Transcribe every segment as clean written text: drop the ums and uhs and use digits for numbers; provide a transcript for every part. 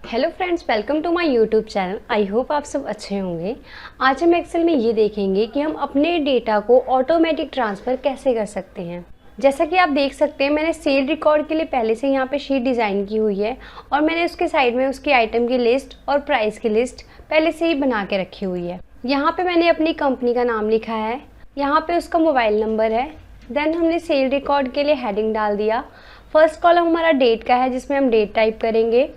Hello friends, welcome to my YouTube channel. I hope आप सब अच्छे होंगे। आज हम एक्सेल में ये देखेंगे कि हम अपने डेटा को ऑटोमेटिक ट्रांसफ़र कैसे कर सकते हैं। जैसा कि आप देख सकते हैं, मैंने सेल रिकॉर्ड के लिए पहले से यहाँ पे शीट डिज़ाइन की हुई है और मैंने उसके साइड में उसकी आइटम की लिस्ट और प्राइस की लिस्ट पहले से ही बना के रखी हुई है। यहाँ पर मैंने अपनी कंपनी का नाम लिखा है, यहाँ पर उसका मोबाइल नंबर है। देन हमने सेल रिकॉर्ड के लिए हेडिंग डाल दिया। फर्स्ट कॉलम हमारा डेट का है, जिसमें हम डेट टाइप करेंगे।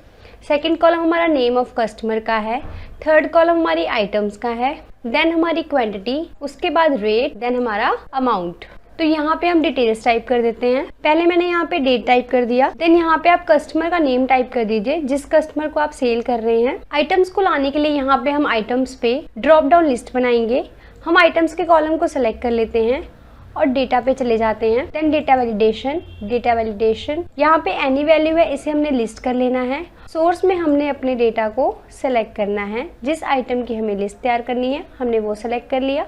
सेकंड कॉलम हमारा नेम ऑफ कस्टमर का है। थर्ड कॉलम हमारी आइटम्स का है। देन हमारी क्वांटिटी, उसके बाद रेट, देन हमारा अमाउंट। तो यहाँ पे हम डिटेल्स टाइप कर देते हैं। पहले मैंने यहाँ पे डेट टाइप कर दिया। देन यहाँ पे आप कस्टमर का नेम टाइप कर दीजिए, जिस कस्टमर को आप सेल कर रहे हैं। आइटम्स को लाने के लिए यहाँ पे हम आइटम्स पे ड्रॉप डाउन लिस्ट बनाएंगे। हम आइटम्स के कॉलम को सेलेक्ट कर लेते हैं और डेटा पे चले जाते हैं। देन डेटा वैलिडेशन, यहाँ पे एनी वैल्यू है, इसे हमने लिस्ट कर लेना है। सोर्स में हमने अपने डेटा को सेलेक्ट करना है। जिस आइटम की हमें लिस्ट तैयार करनी है हमने वो सेलेक्ट कर लिया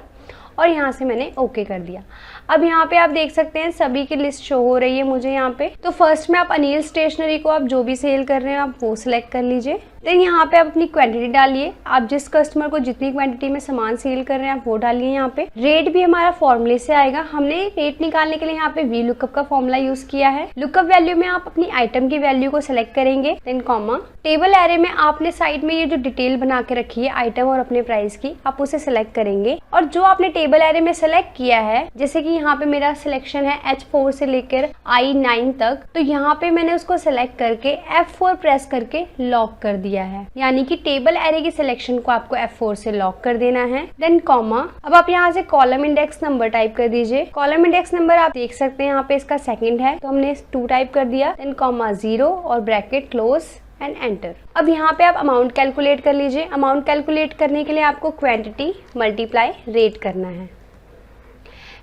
और यहाँ से मैंने ओके कर दिया। अब यहाँ पे आप देख सकते हैं सभी की लिस्ट शो हो रही है मुझे यहाँ पे। तो फर्स्ट में आप अनिल स्टेशनरी को आप जो भी सेल कर रहे हैं आप वो सिलेक्ट कर लीजिए। देन यहाँ पे आप अपनी क्वांटिटी डालिए। आप जिस कस्टमर को जितनी क्वांटिटी में सामान सेल कर रहे हैं आप वो डालिए। यहाँ पे रेट भी हमारा फॉर्मूले से आएगा। हमने रेट निकालने के लिए यहाँ पे वी लुकअप का फॉर्मूला यूज किया है। लुकअप वैल्यू में आप अपनी आइटम की वैल्यू को सिलेक्ट करेंगे। देन कॉमा, टेबल एरे में आपने साइड में ये जो डिटेल बना के रखी है आइटम और अपने प्राइस की, आप उसे सिलेक्ट करेंगे। और जो आपने टेबल एरे में सिलेक्ट किया है, जैसे कि यहाँ पे मेरा सिलेक्शन है H4 से लेकर I9 तक, तो यहाँ पे मैंने उसको सिलेक्ट करके F4 प्रेस करके लॉक कर दिया है। यानी कि टेबल एरे की सिलेक्शन को आपको F4 से लॉक कर देना है। देन कॉमा, अब आप यहाँ से कॉलम इंडेक्स नंबर टाइप कर दीजिए। कॉलम इंडेक्स नंबर आप देख सकते हैं यहाँ पे इसका सेकंड है, तो हमने 2 टाइप कर दिया। देन कॉमा 0 और ब्रैकेट क्लोज एंड एंटर। अब यहाँ पे आप अमाउंट कैलकुलेट कर लीजिए। अमाउंट कैलकुलेट करने के लिए आपको क्वांटिटी मल्टीप्लाई रेट करना है।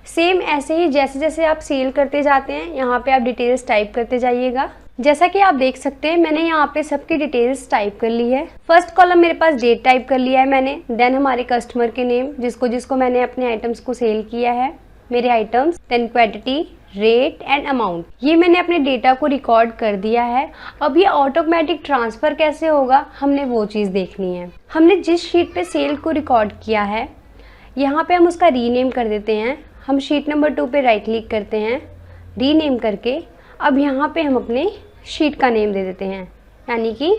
सेम ऐसे ही जैसे जैसे आप सेल करते जाते हैं यहाँ पे आप डिटेल्स टाइप करते जाइएगा। जैसा कि आप देख सकते हैं मैंने यहाँ पे सबकी डिटेल्स टाइप कर ली है। फर्स्ट कॉलम मेरे पास डेट टाइप कर लिया है मैंने। देन हमारे कस्टमर के नेम, जिसको जिसको मैंने अपने आइटम्स को सेल किया है, मेरे items. Then quantity, rate and amount, ये मैंने अपने डेटा को रिकॉर्ड कर दिया है। अब ये ऑटोमेटिक ट्रांसफ़र कैसे होगा हमने वो चीज़ देखनी है। हमने जिस शीट पे सेल को रिकॉर्ड किया है यहाँ पे हम उसका रीनेम कर देते हैं। हम शीट नंबर 2 पे राइट क्लिक करते हैं, रीनेम करके अब यहाँ पे हम अपने शीट का नेम दे देते हैं, यानी कि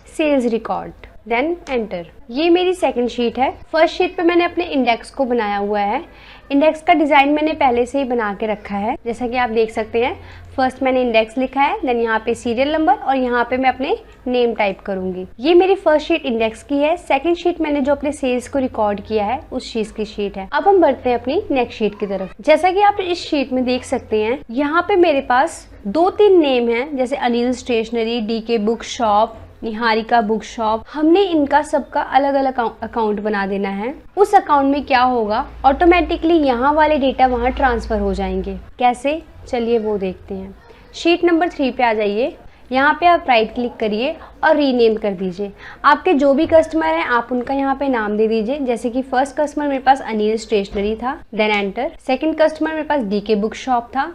सेल्स रिकॉर्ड। Then enter. ये मेरी सेकंड शीट है। फर्स्ट शीट पे मैंने अपने इंडेक्स को बनाया हुआ है। इंडेक्स का डिज़ाइन मैंने पहले से ही बना के रखा है, जैसा कि आप देख सकते हैं। फर्स्ट मैंने इंडेक्स लिखा है, देन यहाँ पे सीरियल नंबर और यहाँ पे मैं अपने नेम टाइप करूंगी। ये मेरी फर्स्ट शीट इंडेक्स की है। सेकंड शीट मैंने जो अपने सेल्स को रिकॉर्ड किया है उस चीज की शीट है। अब हम बढ़ते हैं अपनी नेक्स्ट शीट की तरफ। जैसा कि आप इस शीट में देख सकते हैं यहाँ पे मेरे पास 2-3 नेम है, जैसे Anil stationery, DK book shop, Niharika book shop. हमने इनका सबका अलग अलग अकाउंट बना देना है। उस अकाउंट में क्या होगा, ऑटोमेटिकली यहाँ वाले डेटा वहाँ ट्रांसफर हो जाएंगे। कैसे, चलिए वो देखते हैं। शीट नंबर 3 पे आ जाइए। यहाँ पे आप राइट क्लिक करिए और रीनेम कर दीजिए। आपके जो भी कस्टमर हैं आप उनका यहाँ पे नाम दे दीजिए। जैसे कि फर्स्ट कस्टमर मेरे पास अनिल स्टेशनरी था, देन एंटर। सेकंड कस्टमर मेरे पास DK बुक शॉप था।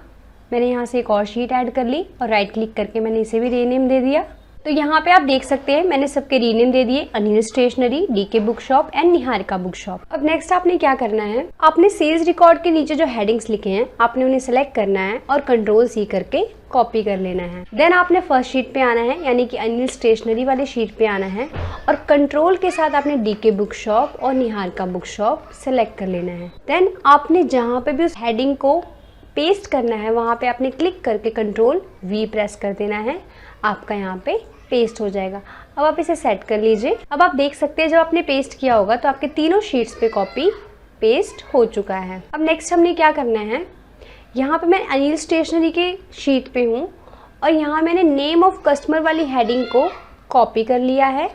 मैंने यहाँ से एक और शीट ऐड कर ली और राइट क्लिक करके मैंने इसे भी रीनेम दे दिया। तो यहाँ पे आप देख सकते हैं मैंने सबके रीनेम दे दिए, Anil stationery, DK book shop and Niharika book shop. अब नेक्स्ट आपने क्या करना है, आपने सेल्स रिकॉर्ड के नीचे जो हेडिंग्स लिखे हैं आपने उन्हें सेलेक्ट करना है और Ctrl+C करके कॉपी कर लेना है। देन आपने फर्स्ट शीट पे आना है, यानी कि अनिल स्टेशनरी वाले शीट पे आना है और कंट्रोल के साथ आपने DK बुक शॉप और निहारिका बुक शॉप सेलेक्ट कर लेना है। देन आपने जहाँ पे भी उस हेडिंग को पेस्ट करना है वहाँ पे आपने क्लिक करके Ctrl+V प्रेस कर देना है। आपका यहाँ पे पेस्ट हो जाएगा। अब आप इसे सेट कर लीजिए। अब आप देख सकते हैं जब आपने पेस्ट किया होगा तो आपके तीनों शीट्स पे कॉपी पेस्ट हो चुका है। अब नेक्स्ट हमने क्या करना है, यहाँ पे मैं अनिल स्टेशनरी के शीट पे हूँ और यहाँ मैंने नेम ऑफ कस्टमर वाली हेडिंग को कॉपी कर लिया है।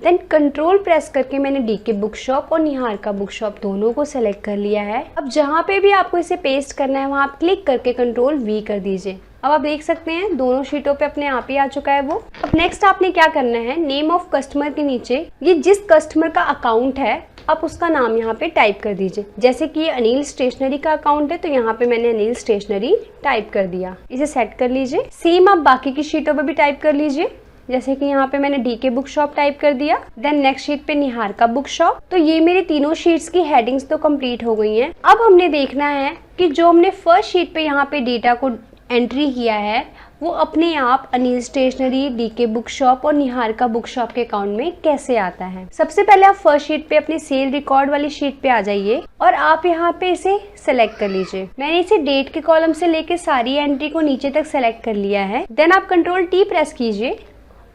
देन कंट्रोल प्रेस करके मैंने DK बुक शॉप और निहारिका बुक शॉप दोनों को सेलेक्ट कर लिया है। अब जहाँ पे भी आपको इसे पेस्ट करना है वहाँ आप क्लिक करके Ctrl+V कर दीजिए। अब आप देख सकते हैं दोनों शीटों पे अपने आप ही आ चुका है वो। अब नेक्स्ट आपने क्या करना है, नेम ऑफ कस्टमर के नीचे ये जिस कस्टमर का अकाउंट है आप उसका नाम यहाँ पे टाइप कर दीजिए। जैसे कि ये अनिल स्टेशनरी का अकाउंट है तो यहाँ पे मैंने अनिल स्टेशनरी टाइप कर दिया। इसे सेट कर लीजिए। सेम आप बाकी की शीटों पे भी टाइप कर लीजिए। जैसे कि यहाँ पे मैंने डीके बुक शॉप टाइप कर दिया, देन नेक्स्ट शीट पे निहारिका बुक शॉप। तो ये मेरी तीनों शीट्स की हेडिंग्स तो कंप्लीट हो गई हैं। अब हमने देखना है कि जो हमने फर्स्ट शीट पे यहाँ पे डेटा को एंट्री किया है वो अपने आप Anil stationery, DK book shop और निहारिका बुक शॉप के अकाउंट में कैसे आता है। सबसे पहले आप फर्स्ट शीट पे अपनी सेल रिकॉर्ड वाली शीट पे आ जाइए और आप यहाँ पे इसे सेलेक्ट कर लीजिए। मैंने इसे डेट के कॉलम से लेके सारी एंट्री को नीचे तक सेलेक्ट कर लिया है। देन आप Ctrl+T प्रेस कीजिए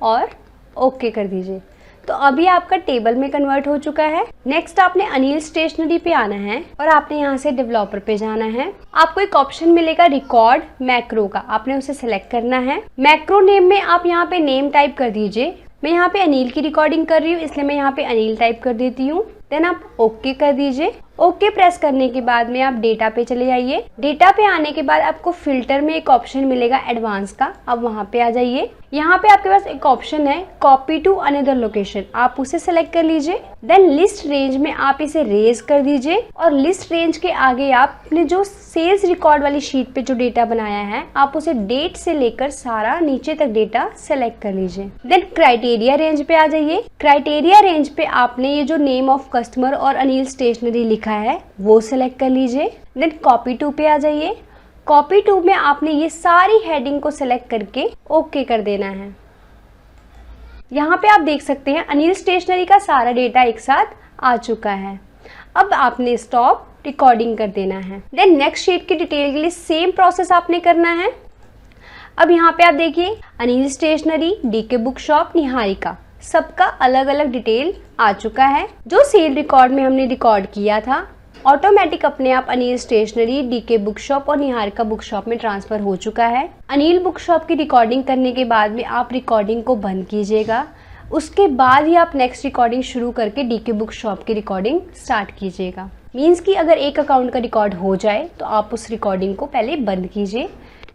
और ओके कर दीजिए। तो अभी आपका टेबल में कन्वर्ट हो चुका है। नेक्स्ट आपने अनिल स्टेशनरी पे आना है और आपने यहाँ से डेवलपर पे जाना है। आपको एक ऑप्शन मिलेगा रिकॉर्ड मैक्रो का, आपने उसे सेलेक्ट करना है। मैक्रो नेम में आप यहाँ पे नेम टाइप कर दीजिए। मैं यहाँ पे अनिल की रिकॉर्डिंग कर रही हूँ इसलिए मैं यहाँ पे अनिल टाइप कर देती हूँ। देन आप ओके कर दीजिए। ओके प्रेस करने के बाद में आप डेटा पे चले जाइए। डेटा पे आने के बाद आपको फिल्टर में एक ऑप्शन मिलेगा एडवांस का, आप वहाँ पे आ जाइए। यहाँ पे आपके पास एक ऑप्शन है कॉपी टू अनदर लोकेशन, आप उसे सेलेक्ट कर लीजिए। देन लिस्ट रेंज में आप इसे रेज कर दीजिए और लिस्ट रेंज के आगे आपने जो सेल्स रिकॉर्ड वाली शीट पे जो डेटा बनाया है आप उसे डेट से लेकर सारा नीचे तक डेटा सेलेक्ट कर लीजिए। देन क्राइटेरिया रेंज पे आ जाइए। क्राइटेरिया रेंज पे आपने ये जो नेम ऑफ कस्टमर और अनिल स्टेशनरी लिखा है वो सेलेक्ट कर लीजिए। देन कॉपी टू पे आ जाइए। कॉपी टू में आपने ये सारी हेडिंग को सेलेक्ट करके ओके कर देना है। यहाँ पे आप देख सकते हैं अनिल स्टेशनरी का सारा डेटा एक साथ आ चुका है। अब आपने स्टॉप रिकॉर्डिंग कर देना है। देन नेक्स्ट शीट की डिटेल के लिए सेम प्रोसेस आपने करना है। अब यहाँ पे आप देखिए Anil stationery, DK book shop, Niharika सबका अलग अलग डिटेल आ चुका है। जो सेल रिकॉर्ड में हमने रिकॉर्ड किया था ऑटोमेटिक अपने आप Anil stationery, DK book shop और निहारिका बुक शॉप में ट्रांसफर हो चुका है। अनिल बुक शॉप की रिकॉर्डिंग करने के बाद में आप रिकॉर्डिंग को बंद कीजिएगा। उसके बाद ही आप नेक्स्ट रिकॉर्डिंग शुरू करके डीके बुक शॉप की रिकॉर्डिंग स्टार्ट कीजिएगा। मीन्स कि अगर एक अकाउंट का रिकॉर्ड हो जाए तो आप उस रिकॉर्डिंग को पहले बंद कीजिए।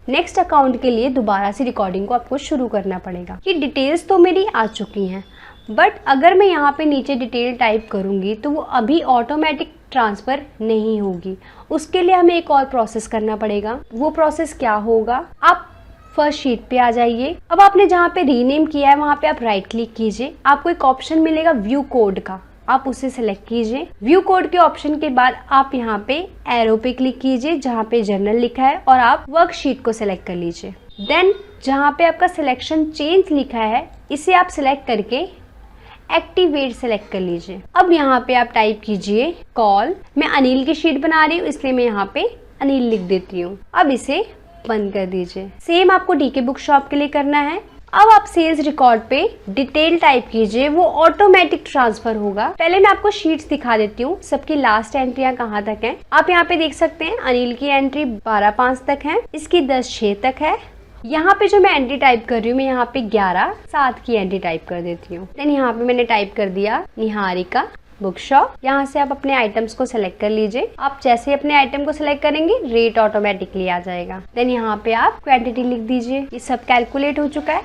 नेक्स्ट अकाउंट के लिए दोबारा से रिकॉर्डिंग को आपको शुरू करना पड़ेगा। ये डिटेल्स तो मेरी आ चुकी हैं, बट अगर मैं यहाँ पे नीचे डिटेल टाइप करूँगी तो वो अभी ऑटोमेटिक ट्रांसफ़र नहीं होगी। उसके लिए हमें एक और प्रोसेस करना पड़ेगा। वो प्रोसेस क्या होगा, आप फर्स्ट शीट पे आ जाइए। अब आपने जहाँ पे रीनेम किया है वहाँ पे आप राइट क्लिक कीजिए। आपको एक ऑप्शन मिलेगा व्यू कोड का, आप उसे सेलेक्ट कीजिए। व्यू कोड के ऑप्शन के बाद आप यहाँ पे एरो पे क्लिक कीजिए जहाँ पे जर्नल लिखा है और आप वर्कशीट को सिलेक्ट कर लीजिए। देन जहाँ पे आपका सिलेक्शन चेंज लिखा है इसे आप सिलेक्ट करके एक्टिवेट सेलेक्ट कर लीजिए। अब यहाँ पे आप टाइप कीजिए कॉल। मैं अनिल की शीट बना रही हूँ इसलिए मैं यहाँ पे अनिल लिख देती हूँ। अब इसे बंद कर दीजिए। सेम आपको डीके बुक शॉप के लिए करना है। अब आप सेल्स रिकॉर्ड पे डिटेल टाइप कीजिए, वो ऑटोमेटिक ट्रांसफर होगा। पहले मैं आपको शीट्स दिखा देती हूँ सबकी लास्ट एंट्रियाँ कहाँ तक हैं। आप यहाँ पे देख सकते हैं अनिल की एंट्री 12/5 तक है, इसकी 10/6 तक है। यहाँ पे जो मैं एंट्री टाइप कर रही हूँ मैं यहाँ पे 11/7 की एंट्री टाइप कर देती हूँ। देन यहाँ पे मैंने टाइप कर दिया निहारिका बुक शॉप। यहाँ से आप अपने आइटम्स को सेलेक्ट कर लीजिए। आप जैसे अपने आइटम को सेलेक्ट करेंगे रेट ऑटोमेटिकली आ जाएगा। देन यहाँ पे आप क्वांटिटी लिख दीजिए। ये सब कैलकुलेट हो चुका है।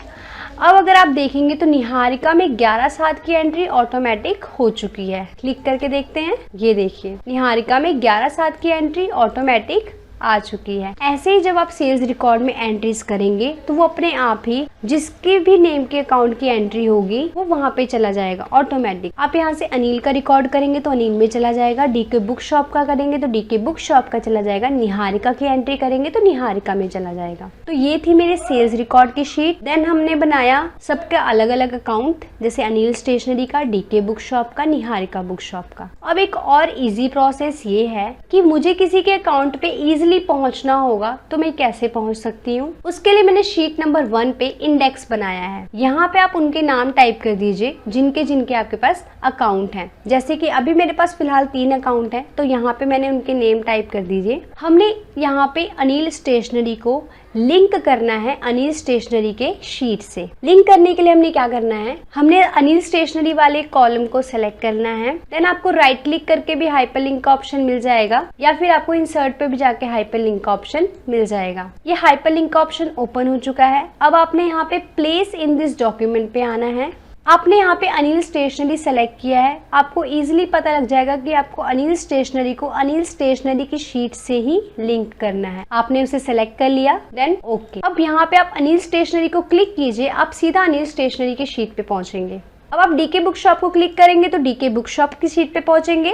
अब अगर आप देखेंगे तो निहारिका में 11/7 की एंट्री ऑटोमेटिक हो चुकी है। क्लिक करके देखते हैं, ये देखिए निहारिका में 11/7 की एंट्री ऑटोमेटिक आ चुकी है। ऐसे ही जब आप सेल्स रिकॉर्ड में एंट्रीज करेंगे तो वो अपने आप ही जिसके भी नेम के अकाउंट की एंट्री होगी वो वहाँ पे चला जाएगा ऑटोमेटिक। आप यहाँ से अनिल का रिकॉर्ड करेंगे तो अनिल में चला जाएगा, डीके बुक शॉप का करेंगे तो डीके बुक शॉप का चला जाएगा, निहारिका की एंट्री करेंगे तो निहारिका में चला जाएगा। तो ये थी मेरे सेल्स रिकॉर्ड की शीट। देन हमने बनाया सबका अलग अलग अकाउंट, जैसे अनिल स्टेशनरी का, डीके बुक शॉप का, निहारिका बुक शॉप का। अब एक और इजी प्रोसेस ये है कि मुझे किसी के अकाउंट पे इजिली पहुंचना होगा तो मैं कैसे पहुंच सकती हूँ। उसके लिए मैंने शीट नंबर 1 पे इंडेक्स बनाया है। यहाँ पे आप उनके नाम टाइप कर दीजिए जिनके आपके पास अकाउंट हैं। जैसे कि अभी मेरे पास फिलहाल 3 अकाउंट हैं तो यहाँ पे मैंने उनके नेम टाइप कर दीजिए। हमने यहाँ पे अनिल स्टेशनरी को लिंक करना है अनिल स्टेशनरी के शीट से। लिंक करने के लिए हमने क्या करना है, हमने अनिल स्टेशनरी वाले कॉलम को सेलेक्ट करना है। देन आपको राइट क्लिक करके भी हाइपरलिंक का ऑप्शन मिल जाएगा या फिर आपको इंसर्ट पे भी जाके हाइपरलिंक का ऑप्शन मिल जाएगा। ये हाइपरलिंक का ऑप्शन ओपन हो चुका है। अब आपने यहाँ पे प्लेस इन दिस डॉक्यूमेंट पे आना है। आपने यहाँ पे अनिल स्टेशनरी सेलेक्ट किया है, आपको इजीली पता लग जाएगा कि आपको अनिल स्टेशनरी को अनिल स्टेशनरी की शीट से ही लिंक करना है। आपने उसे सेलेक्ट कर लिया, देन ओके। अब यहाँ पे आप अनिल स्टेशनरी को क्लिक कीजिए, आप सीधा अनिल स्टेशनरी की शीट पे पहुंचेंगे। अब आप डीके बुक शॉप को क्लिक करेंगे तो डीके बुक शॉप की शीट पे पहुंचेंगे।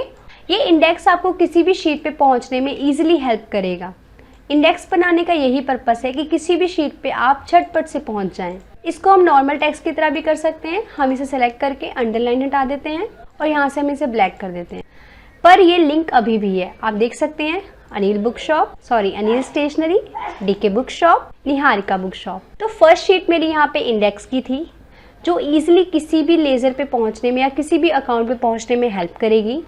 ये इंडेक्स आपको किसी भी शीट पे पहुंचने में इजीली हेल्प करेगा। इंडेक्स बनाने का यही पर्पस है कि किसी भी शीट पे आप झटपट से पहुंच जाएं। इसको हम नॉर्मल टेक्स्ट की तरह भी कर सकते हैं। हम इसे सेलेक्ट करके अंडरलाइन हटा देते हैं और यहाँ से हम इसे ब्लैक कर देते हैं। पर ये लिंक अभी भी है, आप देख सकते हैं Anil stationery, DK book shop, Niharika book shop. तो फर्स्ट शीट मेरी यहाँ पे इंडेक्स की थी, जो ईजिली किसी भी लेज़र पे पहुँचने में या किसी भी अकाउंट पे पहुँचने में हेल्प करेगी।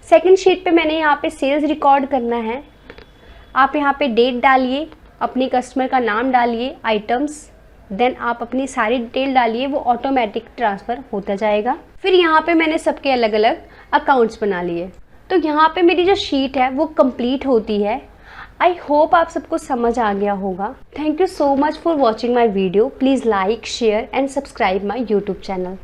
सेकेंड शीट पे मैंने यहाँ पे सेल्स रिकॉर्ड करना है। आप यहाँ पे डेट डालिए, अपने कस्टमर का नाम डालिए, आइटम्स, देन आप अपनी सारी डिटेल डालिए, वो ऑटोमेटिक ट्रांसफ़र होता जाएगा। फिर यहाँ पे मैंने सबके अलग अलग अकाउंट्स बना लिए। तो यहाँ पे मेरी जो शीट है वो कंप्लीट होती है। आई होप आप सबको समझ आ गया होगा। Thank you so much for watching my video. Please like, share and subscribe my YouTube channel.